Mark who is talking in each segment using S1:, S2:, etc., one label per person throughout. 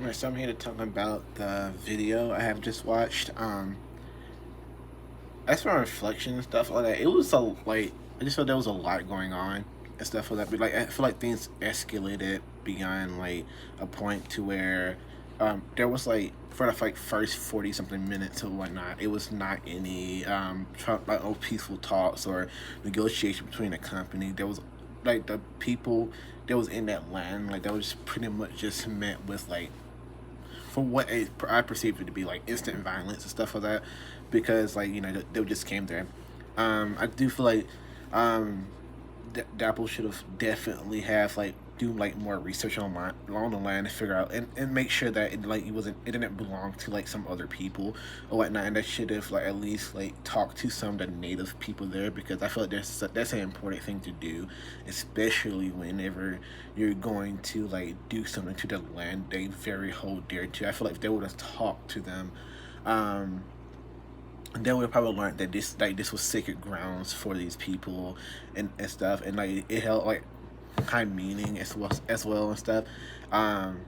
S1: Alright, so I'm here to talk about the video I have just watched. As for reflection and stuff like that, it was I just felt there was a lot going on and stuff like that. But like I feel like things escalated beyond like a point to where there was like for the like first 40 something minutes or whatnot, it was not any like oh peaceful talks or negotiation between the company. There was like the people that was in that land, like that was pretty much just met with like for what I perceived it to be like instant violence and stuff like that, because like they just came there. I do feel like um, Dapple should have definitely have like do like more research online along the line to figure out and make sure that it didn't belong to like some other people or whatnot, and that should have like at least like talked to some of the native people there, because I feel like that's an important thing to do, especially whenever you're going to like do something to the land they very hold dear to. I feel like if they would have talked to them, um, then we probably learned that this was sacred grounds for these people and stuff, and like it held like high meaning as well and stuff. Um,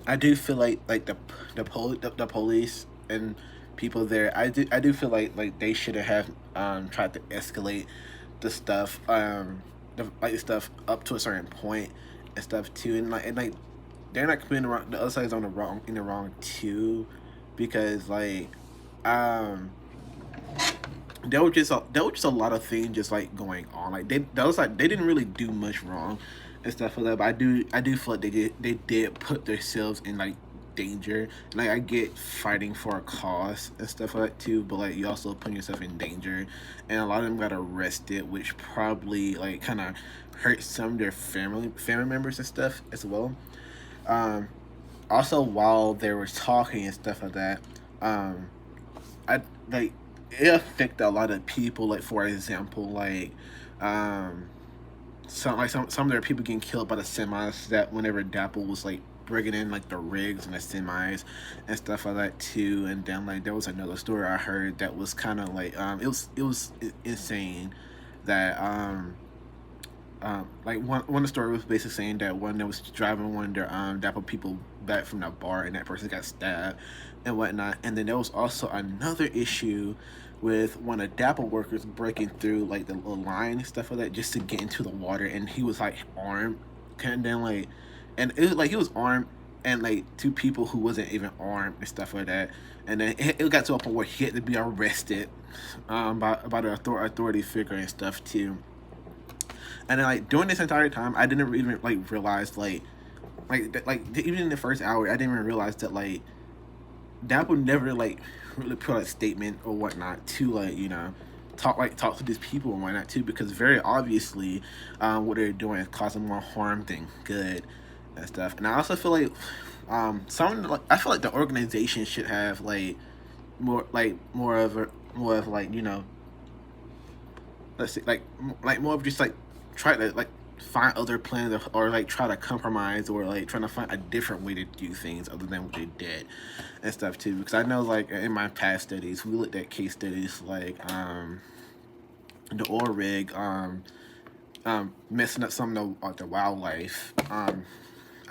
S1: I do feel like the police and people there. I do feel like they should have tried to escalate the stuff the stuff up to a certain point and stuff too, and like they're not committing the wrong. The other side's on the wrong in the wrong too, because like um there were just a lot of things just like going on. Like that was like they didn't really do much wrong and stuff like that. But I do feel like they did put themselves in like danger. Like I get fighting for a cause and stuff like that too, but like you also put yourself in danger, and a lot of them got arrested, which probably like kind of hurt some of their family members and stuff as well. Um, Also, while they were talking and stuff like that, um, I like it affected a lot of people. Like for example, um, some of their people getting killed by the semis. That whenever Dapple was like bringing in like the rigs and the semis and stuff like that too. And then like there was another story I heard that was kind of like it was insane that like one of the story was basically saying that one that was driving one of their Dapple people back from the bar, and that person got stabbed and whatnot. And then there was also another issue with one of Dapple workers breaking through like the line and stuff like that just to get into the water, and he was like armed, and then like, and it was like he was armed and like two people who wasn't even armed and stuff like that. And then it got to a point where he had to be arrested by the authority figure and stuff too. And then like during this entire time, I didn't even like realize even in the first hour, I didn't even realize that like Dapple never like really put out a statement or whatnot to talk to these people and whatnot too, because very obviously what they're doing is causing more harm than good and stuff. And I also feel like I feel like the organization should have like more of like let's see, like more of just like try to like find other plans, or like try to compromise, or like trying to find a different way to do things other than what they did and stuff too. Because I know like in my past studies, we looked at case studies like the oil rig messing up some of the wildlife. I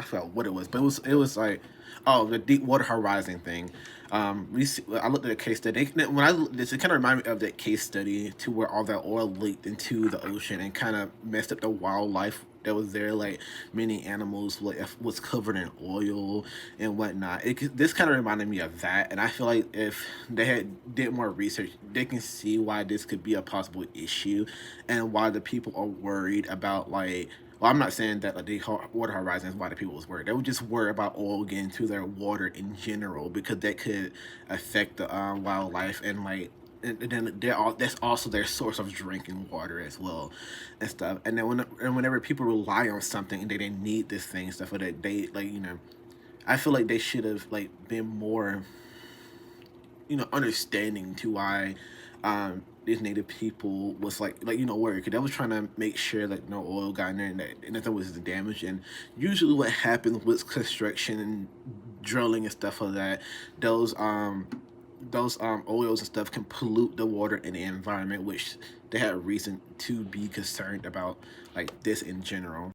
S1: forgot what it was, but it was like, oh, the Deepwater Horizon thing. I looked at a case study. When I looked at this, it kind of reminded me of that case study to where all that oil leaked into the ocean and kind of messed up the wildlife that was there. Like many animals like was covered in oil and whatnot. This kind of reminded me of that, and I feel like if they had did more research, they can see why this could be a possible issue, and why the people are worried about like, well, I'm not saying that like the water horizon is why the people was worried. They were just worried about oil getting to their water in general, because that could affect the wildlife, and like and then that's also their source of drinking water as well and stuff. And then whenever people rely on something and they didn't need this thing and stuff like that, they like I feel like they should have like been more understanding to why these native people was worried, because they was trying to make sure that no oil got in there, and that nothing was damaged. And usually what happens with construction and drilling and stuff like that, those oils and stuff can pollute the water and the environment, which they had reason to be concerned about like this in general.